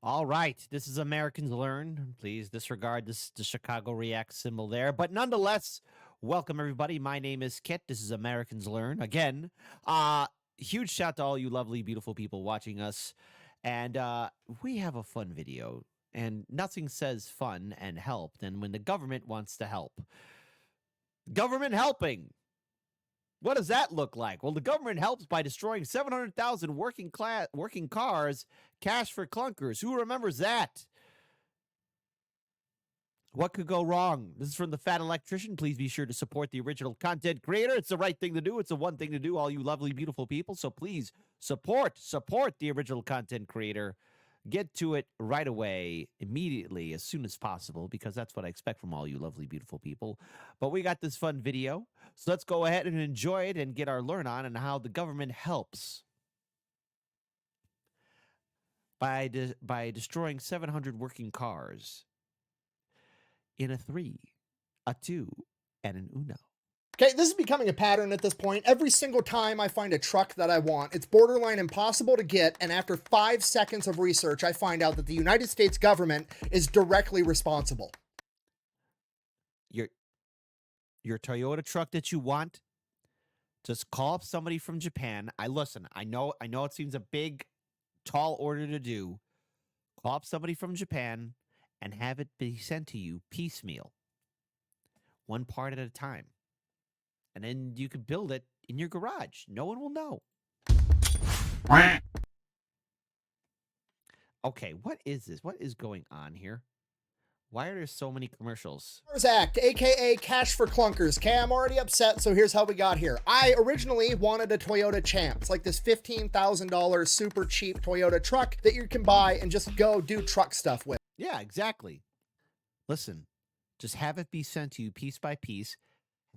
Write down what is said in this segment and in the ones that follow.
All right, this is Americans Learn. Please disregard the Chicago React symbol there. But nonetheless, welcome everybody. My name is Kit. This is Americans Learn. Again, huge shout to all you lovely, beautiful people watching us. And we have a fun video. And nothing says fun and help than when the government wants to help. Government helping. What does that look like? Well, the government helps by destroying 700,000 working cars, cash for clunkers. Who remembers that? What could go wrong? This is from the Fat Electrician. Please be sure to support the original content creator. It's the right thing to do. It's the one thing to do, all you lovely, beautiful people. So please support the original content creator. Get to it right away, immediately, as soon as possible, because that's what I expect from all you lovely, beautiful people. But we got this fun video, so let's go ahead and enjoy it and get our learn on how the government helps by destroying 700 working cars in a 3, a 2, and an Uno. Okay, this is becoming a pattern at this point. Every single time I find a truck that I want, it's borderline impossible to get, and after 5 seconds of research, I find out that the United States government is directly responsible. Your Toyota truck that you want, just call up somebody from Japan. I know it seems a big, tall order to do. Call up somebody from Japan and have it be sent to you piecemeal, one part at a time. And then you could build it in your garage. No one will know. Okay, what is this? What is going on here? Why are there so many commercials? Act, aka Cash for Clunkers. Okay, I'm already upset, so here's how we got here. I originally wanted a Toyota Champ. It's like this $15,000 super cheap Toyota truck that you can buy and just go do truck stuff with. Yeah, exactly. Listen, just have it be sent to you piece by piece.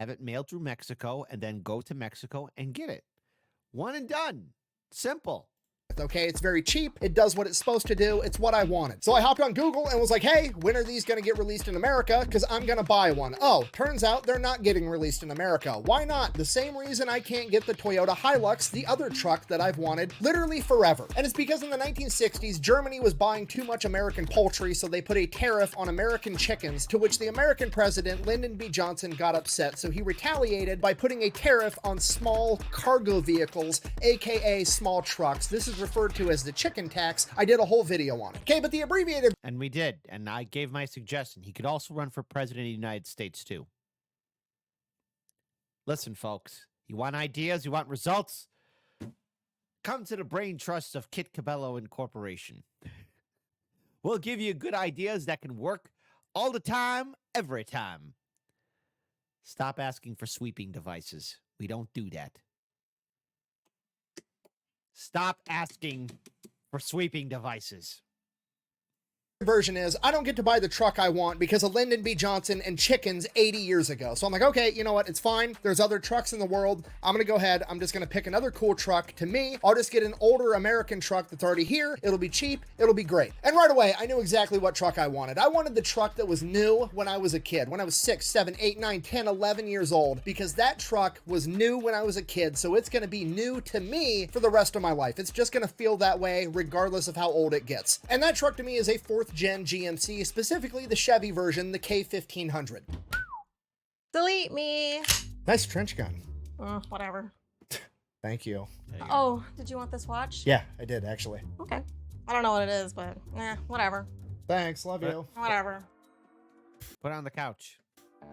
Have it mailed through Mexico, and then go to Mexico and get it. One and done. Simple. Okay, it's very cheap. It does what it's supposed to do. It's what I wanted. So I hopped on Google and was like, hey, when are these going to get released in America? Because I'm going to buy one. Oh, turns out they're not getting released in America. Why not? The same reason I can't get the Toyota Hilux, the other truck that I've wanted literally forever. And it's because in the 1960s, Germany was buying too much American poultry, so they put a tariff on American chickens, to which the American president, Lyndon B. Johnson, got upset. So he retaliated by putting a tariff on small cargo vehicles, aka small trucks. This is referred to as the chicken tax. I did a whole video on it. Okay, but the abbreviated... And we did, and I gave my suggestion. He could also run for president of the United States, too. Listen, folks, you want ideas? You want results? Come to the brain trust of Kit Cabello Incorporation. We'll give you good ideas that can work all the time, every time. Stop asking for sweeping devices. We don't do that. Stop asking for sweeping devices. Version is, I don't get to buy the truck I want because of Lyndon B. Johnson and chickens 80 years ago. So I'm like, okay, you know what? It's fine. There's other trucks in the world. I'm going to go ahead. I'm just going to pick another cool truck. To me, I'll just get an older American truck that's already here. It'll be cheap. It'll be great. And right away, I knew exactly what truck I wanted. I wanted the truck that was new when I was a kid, when I was 6, 7, 8, 9, 10, 11 years old, because that truck was new when I was a kid. So it's going to be new to me for the rest of my life. It's just going to feel that way regardless of how old it gets. And that truck to me is a 4th gen GMC, specifically the Chevy version, the K1500. Delete me. Nice trench gun. Whatever. Thank you. Oh, did you want this watch? Yeah, I did actually. Okay. I don't know what it is, but whatever. Thanks, love you. Whatever. Put it on the couch.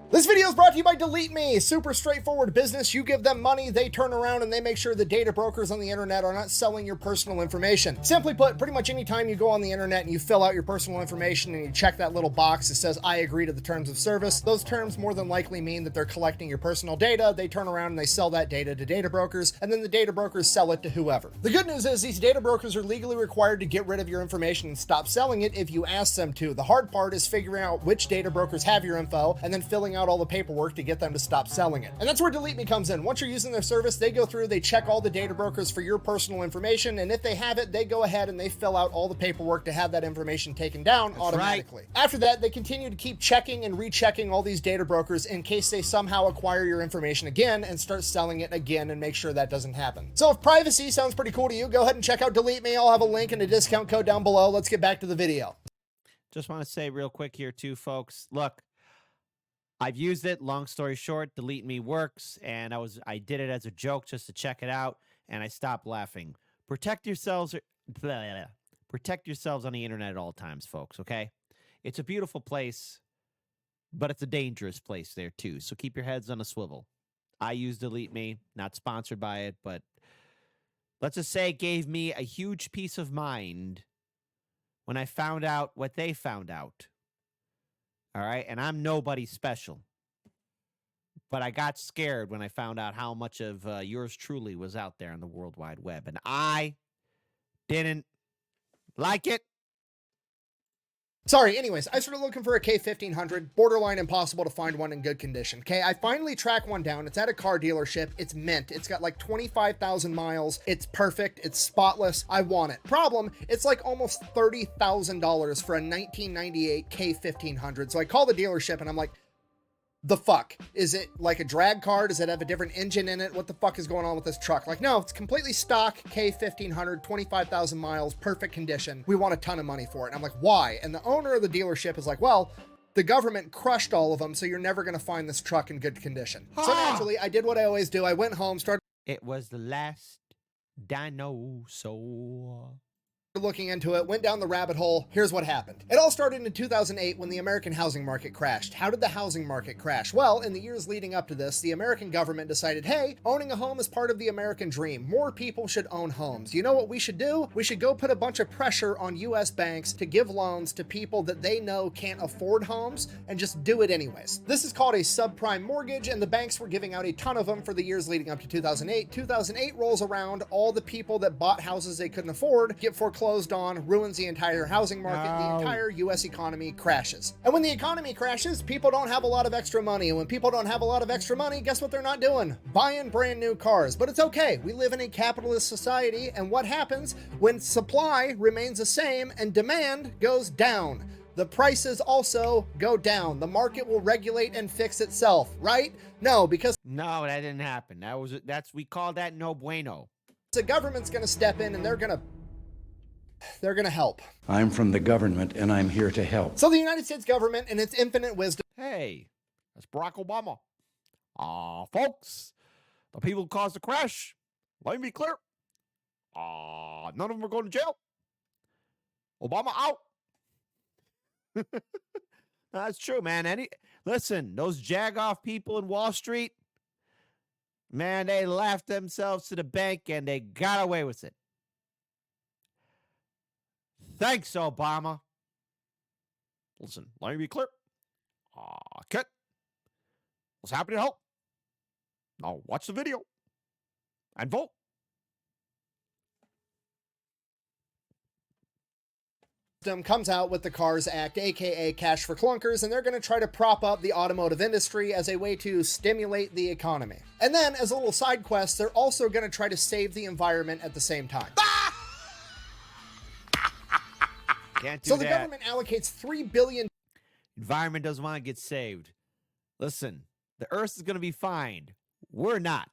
This video is brought to you by Delete Me. Super straightforward business. You give them money, they turn around and they make sure the data brokers on the internet are not selling your personal information. Simply put, pretty much anytime you go on the internet and you fill out your personal information and you check that little box that says, I agree to the terms of service, those terms more than likely mean that they're collecting your personal data. They turn around and they sell that data to data brokers, and then the data brokers sell it to whoever. The good news is these data brokers are legally required to get rid of your information and stop selling it if you ask them to. The hard part is figuring out which data brokers have your info and then filling filling out all the paperwork to get them to stop selling it. And that's where Delete Me comes in. Once you're using their service, they go through, they check all the data brokers for your personal information, and if they have it, they go ahead and they fill out all the paperwork to have that information taken down automatically. Right. After that, they continue to keep checking and rechecking all these data brokers in case they somehow acquire your information again and start selling it again, and make sure that doesn't happen. So if privacy sounds pretty cool to you, go ahead and check out Delete Me. I'll have a link and a discount code down below. Let's get back to the video. Just want to say real quick here too, folks. Look, I've used it. Long story short, Delete Me works, and I did it as a joke just to check it out, and I stopped laughing. Protect yourselves. Protect yourselves on the internet at all times, folks. Okay, it's a beautiful place, but it's a dangerous place there too. So keep your heads on a swivel. I use Delete Me, not sponsored by it, but let's just say it gave me a huge peace of mind when I found out what they found out. All right. And I'm nobody special, but I got scared when I found out how much of yours truly was out there on the World Wide Web. And I didn't like it. Sorry, anyways, I started looking for a K1500, borderline impossible to find one in good condition. Okay, I finally track one down. It's at a car dealership. It's mint. It's got like 25,000 miles. It's perfect. It's spotless. I want it. Problem, it's like almost $30,000 for a 1998 K1500. So I call the dealership and I'm like, the fuck? Is it like a drag car? Does it have a different engine in it? What the fuck is going on with this truck? Like, no, it's completely stock K1500, 25,000 miles, perfect condition. We want a ton of money for it. And I'm like, why? And the owner of the dealership is like, well, the government crushed all of them, so you're never going to find this truck in good condition. So naturally, I did what I always do. I went home, started... It was the last dinosaur. Looking into it, went down the rabbit hole. Here's what happened. It all started in 2008 when the American housing market crashed. How did the housing market crash? Well, in the years leading up to this, the American government decided, hey, owning a home is part of the American dream. More people should own homes. You know what we should do? We should go put a bunch of pressure on US banks to give loans to people that they know can't afford homes and just do it anyways. This is called a subprime mortgage, and the banks were giving out a ton of them for the years leading up to 2008. 2008 rolls around, all the people that bought houses they couldn't afford get foreclosed on, ruins the entire housing market, the entire US economy crashes. And when the economy crashes, people don't have a lot of extra money. And when people don't have a lot of extra money, guess what they're not doing? Buying brand new cars. But it's okay. We live in a capitalist society, and what happens when supply remains the same and demand goes down? The prices also go down. The market will regulate and fix itself, right? No, because no, that didn't happen. We call that no bueno. The government's going to step in and they're going to help. I'm from the government and I'm here to help. So the United States government, in its infinite wisdom. Hey, that's Barack Obama. Folks, the people who caused the crash, let me be clear. None of them are going to jail. Obama out. That's true, man. Listen, those jag-off people in Wall Street, man, they laughed themselves to the bank and they got away with it. Thanks, Obama. Listen, let me be clear. Kit was happy to help. Now watch the video and vote. Comes out with the CARS Act, aka Cash for Clunkers, and they're going to try to prop up the automotive industry as a way to stimulate the economy. And then, as a little side quest, they're also going to try to save the environment at the same time. Can't do so the that. Government allocates $3 billion. Environment doesn't want to get saved. Listen, the Earth is going to be fine. We're not.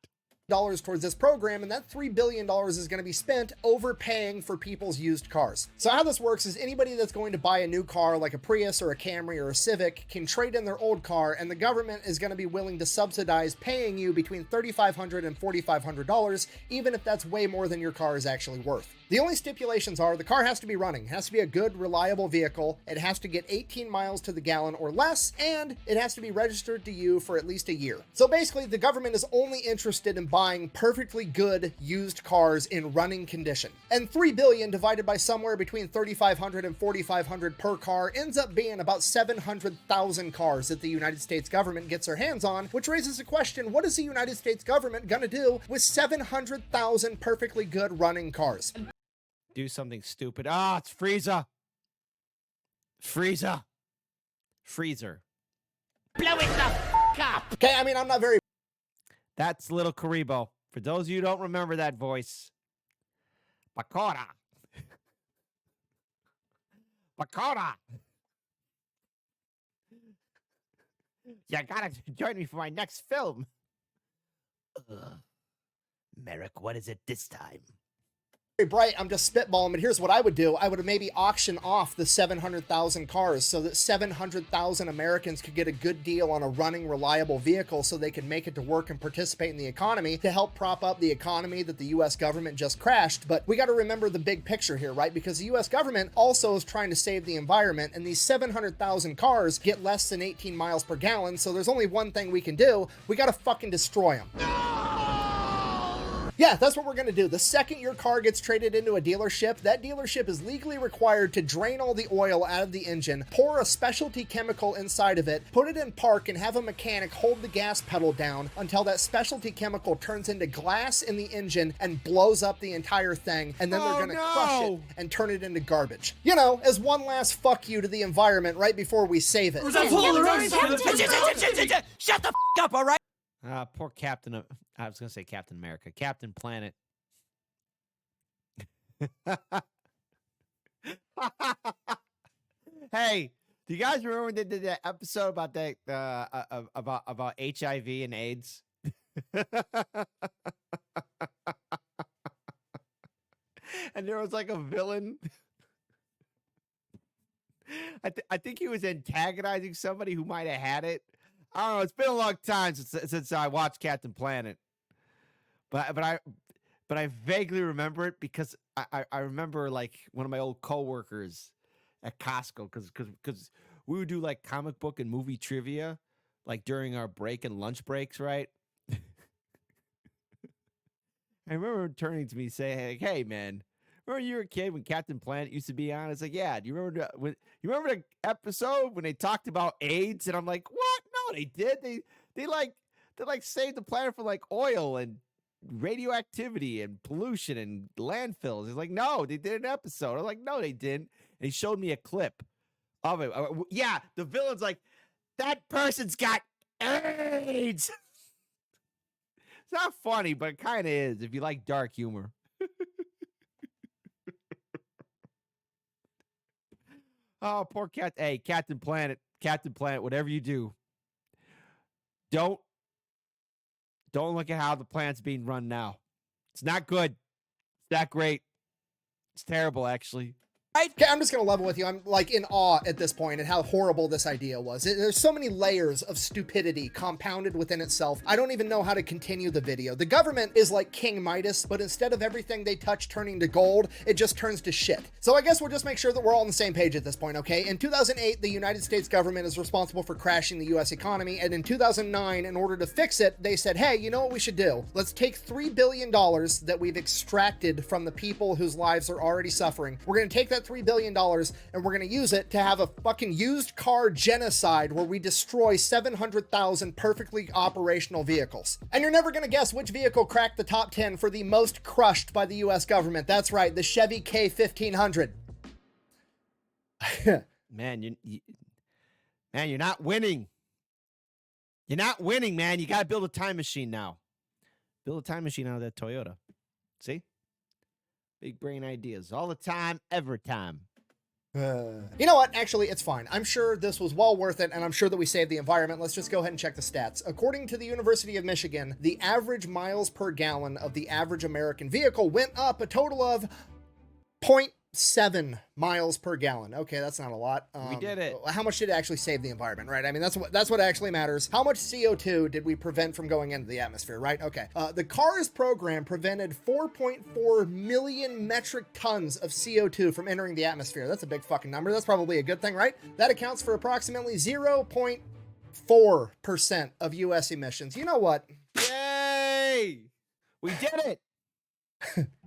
Towards this program, and that $3 billion is going to be spent overpaying for people's used cars. So how this works is anybody that's going to buy a new car like a Prius or a Camry or a Civic can trade in their old car, and the government is going to be willing to subsidize paying you between $3,500 and $4,500, even if that's way more than your car is actually worth. The only stipulations are the car has to be running, it has to be a good, reliable vehicle, it has to get 18 miles to the gallon or less, and it has to be registered to you for at least a year. So basically, the government is only interested in buying perfectly good used cars in running condition. And $3 billion divided by somewhere between $3,500 and $4,500 per car ends up being about 700,000 cars that the United States government gets their hands on, which raises the question, what is the United States government gonna do with 700,000 perfectly good running cars? Do something stupid. It's Frieza. Freezer. Blow it the up. Okay, I mean, I'm not very. That's Little Karibo. For those of you who don't remember that voice. Bakora. Bakora. You gotta join me for my next film. Merrick, what is it this time? Bright, I'm just spitballing, but here's what I would do. I would maybe auction off the 700,000 cars so that 700,000 Americans could get a good deal on a running, reliable vehicle so they could make it to work and participate in the economy to help prop up the economy that the US government just crashed. But we got to remember the big picture here, right? Because the US government also is trying to save the environment, and these 700,000 cars get less than 18 miles per gallon, so there's only one thing we can do. We got to fucking destroy them. Yeah, that's what we're going to do. The second your car gets traded into a dealership, that dealership is legally required to drain all the oil out of the engine, pour a specialty chemical inside of it, put it in park, and have a mechanic hold the gas pedal down until that specialty chemical turns into glass in the engine and blows up the entire thing, and then they're going to crush it and turn it into garbage. You know, as one last fuck you to the environment right before we save it. Shut the up, all right? Poor Captain. I was going to say Captain America. Captain Planet. Hey, do you guys remember when they did that episode about that about HIV and AIDS? And there was like a villain. I think he was antagonizing somebody who might have had it. I don't know. It's been a long time since I watched Captain Planet, but I vaguely remember it because I remember like one of my old coworkers at Costco because we would do like comic book and movie trivia like during our break and lunch breaks, right? I remember him turning to me saying, "Hey man, remember you were a kid when Captain Planet used to be on?" It's like, "Yeah." Do you remember the episode when they talked about AIDS? And I'm like, "What? No, they did. They saved the planet from like oil and radioactivity and pollution and landfills." He's like, "No, they did an episode." I'm like, "No, they didn't." And he showed me a clip of it. Yeah, the villain's like, "That person's got AIDS." It's not funny, but it kind of is if you like dark humor. Oh, poor cat. Hey, Captain Planet, whatever you do, don't look at how the planet's being run now. It's not good. It's not great. It's terrible, actually. Okay, I'm just going to level with you. I'm like in awe at this point at how horrible this idea was. There's so many layers of stupidity compounded within itself. I don't even know how to continue the video. The government is like King Midas, but instead of everything they touch turning to gold, it just turns to shit. So I guess we'll just make sure that we're all on the same page at this point, okay? In 2008, the United States government is responsible for crashing the US economy, and in 2009, in order to fix it, they said, hey, you know what we should do? Let's take $3 billion that we've extracted from the people whose lives are already suffering. We're going to take that $3 billion and we're going to use it to have a fucking used car genocide where we destroy 700,000 perfectly operational vehicles. And you're never going to guess which vehicle cracked the top 10 for the most crushed by the US government. That's right, the Chevy K1500. Man, you're not winning. You're not winning, man. You got to build a time machine now. Build a time machine out of that Toyota. See? Big brain ideas all the time, every time. You know what? Actually, it's fine. I'm sure this was well worth it, and I'm sure that we saved the environment. Let's just go ahead and check the stats. According to the University of Michigan, the average miles per gallon of the average American vehicle went up a total of 0.7 miles per gallon. Okay, that's not a lot. We did it. How much did it actually save the environment, right? I mean, that's what actually matters. How much CO2 did we prevent from going into the atmosphere, right? Okay. The CARS program prevented 4.4 million metric tons of CO2 from entering the atmosphere. That's a big fucking number. That's probably a good thing, right? That accounts for approximately 0.4% of US emissions. You know what? Yay! We did it.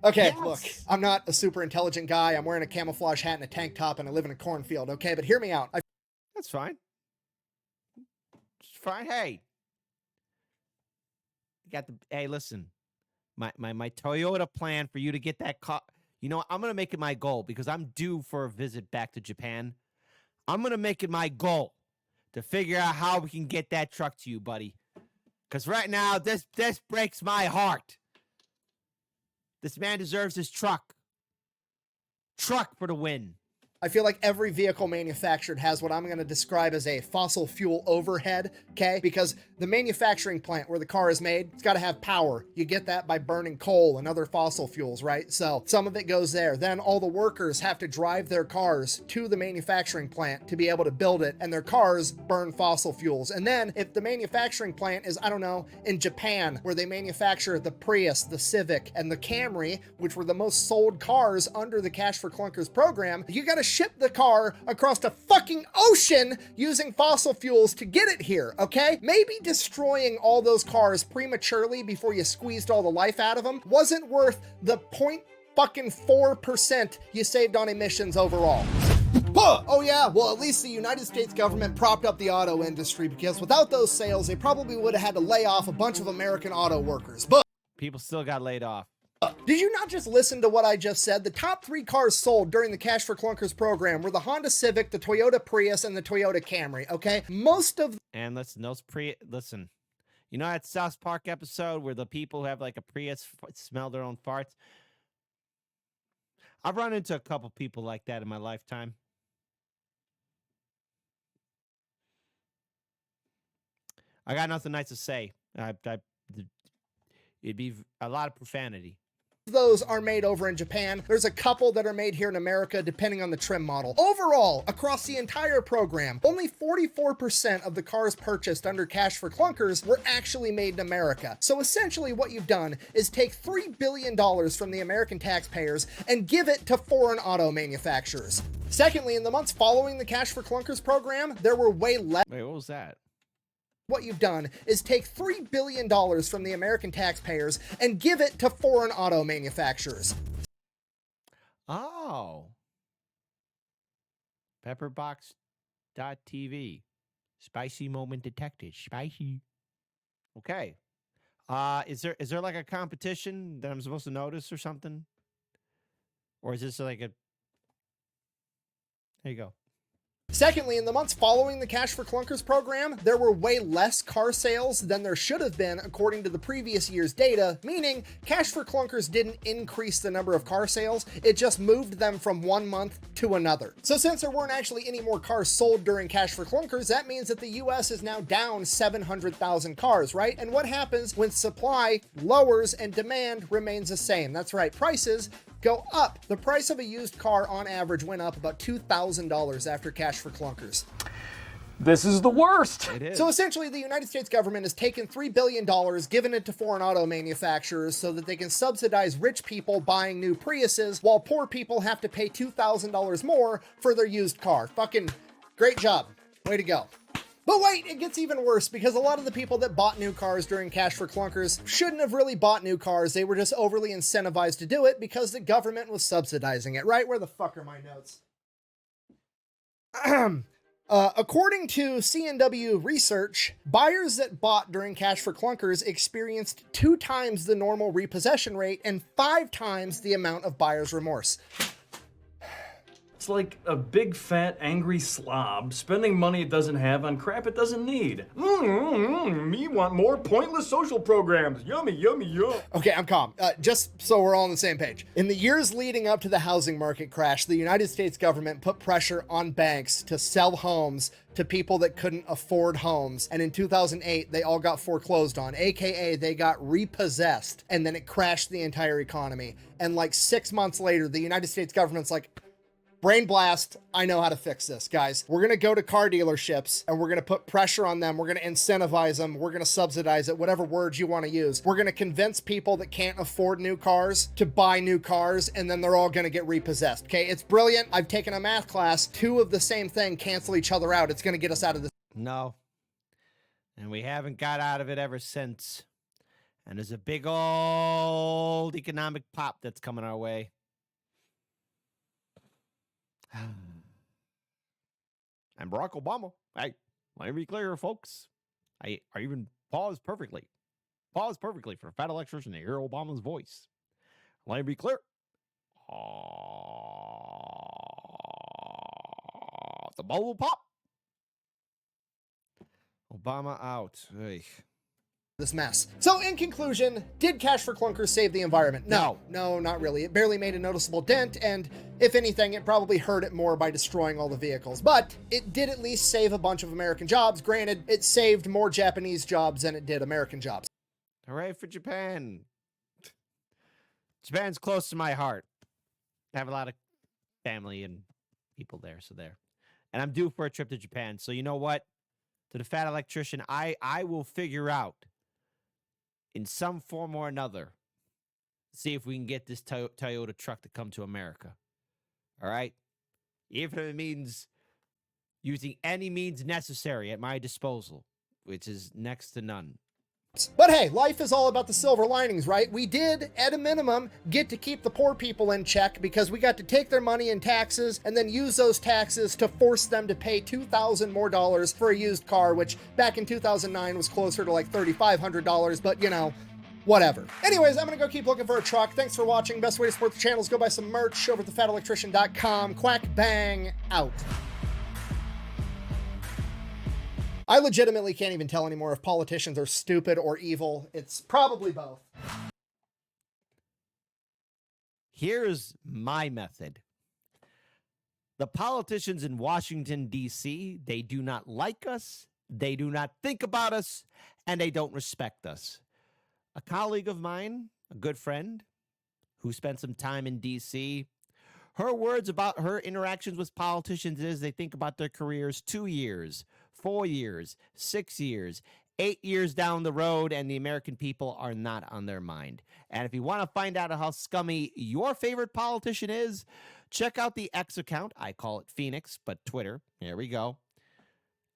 Okay, Yes. Look, I'm not a super intelligent guy. I'm wearing a camouflage hat and a tank top, and I live in a cornfield, okay? But hear me out. That's fine. It's fine. Hey. Hey, listen. My Toyota plan for you to get that car. You know, I'm going to make it my goal because I'm due for a visit back to Japan. I'm going to make it my goal to figure out how we can get that truck to you, buddy. Because right now, this breaks my heart. This man deserves his truck. Truck for the win. I feel like every vehicle manufactured has what I'm going to describe as a fossil fuel overhead, okay? Because the manufacturing plant where the car is made, it's got to have power. You get that by burning coal and other fossil fuels, right? So some of it goes there. Then all the workers have to drive their cars to the manufacturing plant to be able to build it, and their cars burn fossil fuels. And then if the manufacturing plant is, I don't know, in Japan, where they manufacture the Prius, the Civic, and the Camry, which were the most sold cars under the Cash for Clunkers program, you got to ship the car across the fucking ocean using fossil fuels to get it here, okay? Maybe destroying all those cars prematurely before you squeezed all the life out of them wasn't worth the 0.4% you saved on emissions overall. Oh yeah, well at least the United States government propped up the auto industry, because without those sales, they probably would have had to lay off a bunch of American auto workers. But people still got laid off. did you not just listen to what I just said? The top 3 cars sold during the Cash for Clunkers program were the Honda Civic, the Toyota Prius, and the Toyota Camry, okay? Most of... And listen, listen. You know that South Park episode where the people who have like a Prius smell their own farts? I've run into a couple people like that in my lifetime. I got nothing nice to say. It'd be a lot of profanity. those are made over in Japan. There's a couple that are made here in America, depending on the trim model. Overall, across the entire program, only 44% of the cars purchased under Cash for Clunkers were actually made in America. So essentially what you've done is take $3 billion from the American taxpayers and give it to foreign auto manufacturers. Secondly, in the months following the Cash for Clunkers program, there were way less. Wait, what was that? What you've done is take $3 billion from the American taxpayers and give it to foreign auto manufacturers. Oh. Pepperbox.tv. Spicy moment detected. Spicy. Okay. Is there like a competition that I'm supposed to notice or something? Or is this like a... There you go. Secondly, in the months following the Cash for Clunkers program, there were way less car sales than there should have been according to the previous year's data, meaning Cash for Clunkers didn't increase the number of car sales, it just moved them from one month to another. So since there weren't actually any more cars sold during Cash for Clunkers, that means that the US is now down 700,000 cars, right? And what happens when supply lowers and demand remains the same? That's right, prices go up. The price of a used car on average went up about $2,000 after Cash for Clunkers. This is the worst. It is. So essentially, the United States government has taken $3 billion, given it to foreign auto manufacturers so that they can subsidize rich people buying new Priuses while poor people have to pay $2,000 more for their used car. Fucking great job. Way to go. But wait, it gets even worse, because a lot of the people that bought new cars during Cash for Clunkers shouldn't have really bought new cars. They were just overly incentivized to do it because the government was subsidizing it, right? Where the fuck are my notes? According to CNW research, buyers that bought during Cash for Clunkers experienced 2 times the normal repossession rate and 5 times the amount of buyer's remorse. It's like a big, fat, angry slob spending money it doesn't have on crap it doesn't need. Me want more pointless social programs. Yummy, yummy, yum. Okay, I'm calm. Just so we're all on the same page. In the years leading up to the housing market crash, the United States government put pressure on banks to sell homes to people that couldn't afford homes. And in 2008, they all got foreclosed on, aka they got repossessed, and then it crashed the entire economy. And like 6 months later, the United States government's like, brain blast, I know how to fix this, guys. We're gonna go to car dealerships and we're gonna put pressure on them. We're gonna incentivize them. We're gonna subsidize it, whatever words you wanna use. We're gonna convince people that can't afford new cars to buy new cars, and then they're all gonna get repossessed, okay? It's brilliant. I've taken a math class. 2 of the same thing cancel each other out. It's gonna get us out of this. No. And we haven't got out of it ever since. And there's a big old economic pop that's coming our way. And Barack Obama, let me be clear, folks. I even paused perfectly for a fat electrician to hear Obama's voice. Let me be clear. The bubble pop Obama out. Ugh. this mess. So in conclusion, did cash for clunkers save the environment? No, not really. It barely made a noticeable dent, and if anything, it probably hurt it more by destroying all the vehicles. But it did at least save a bunch of American jobs. Granted, it saved more Japanese jobs than it did American jobs. Hooray for Japan. Japan's close to my heart. I have a lot of family and people there, so there. And I'm due for a trip to Japan. So you know what? To the fat electrician, I will figure out in some form or another, see if we can get this Toyota truck to come to America. All right? Even if it means using any means necessary at my disposal, which is next to none. But hey, life is all about the silver linings, right? We did, at a minimum, get to keep the poor people in check because we got to take their money in taxes and then use those taxes to force them to pay $2,000 more for a used car, which back in 2009 was closer to like $3,500, but you know, whatever. Anyways, I'm gonna go keep looking for a truck. Thanks for watching. Best way to support the channel is go buy some merch over at thefatelectrician.com. Quack bang out. I legitimately can't even tell anymore if politicians are stupid or evil. It's probably both. Here's my method. The politicians in Washington, D.C., they do not like us, they do not think about us, and they don't respect us. A colleague of mine, a good friend, who spent some time in D.C., her words about her interactions with politicians is they think about their careers 2 years, 4 years, 6 years, 8 years down the road, and the American people are not on their mind. And if you want to find out how scummy your favorite politician is, check out the X account. I call it Phoenix, but Twitter. Here we go.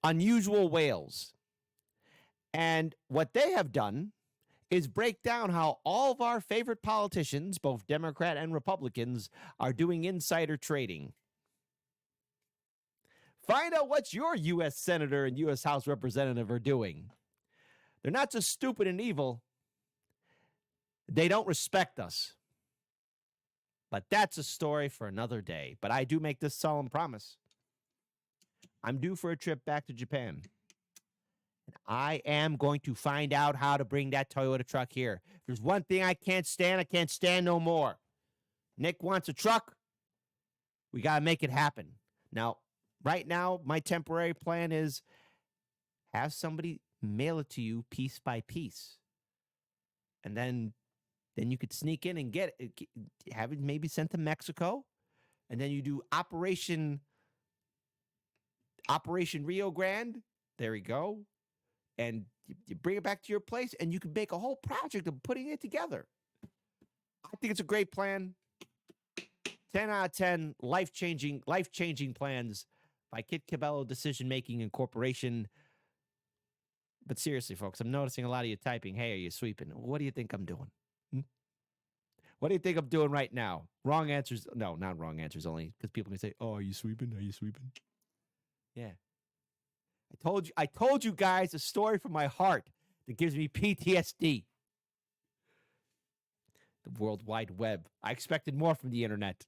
Unusual Whales. And what they have done is break down how all of our favorite politicians, both Democrat and Republicans, are doing insider trading. Find out what your U.S. Senator and U.S. House Representative are doing. They're not just stupid and evil. They don't respect us. But that's a story for another day. But I do make this solemn promise. I'm due for a trip back to Japan. And I am going to find out how to bring that Toyota truck here. If there's one thing I can't stand no more. Nick wants a truck. We got to make it happen. Now, right now, my temporary plan is have somebody mail it to you piece by piece. And then you could sneak in and get it. Have it maybe sent to Mexico. And then you do Operation Rio Grande. There we go. And you bring it back to your place, and you can make a whole project of putting it together. I think it's a great plan. 10 out of 10, life-changing plans by Kit Cabello Decision Making Incorporation. But seriously, folks, I'm noticing a lot of you typing, hey, are you sweeping? What do you think I'm doing? What do you think I'm doing right now? Wrong answers. No, not wrong answers only, because people can say, oh, are you sweeping? Are you sweeping? Yeah. I told you guys a story from my heart that gives me PTSD. The World Wide Web. I expected more from the internet.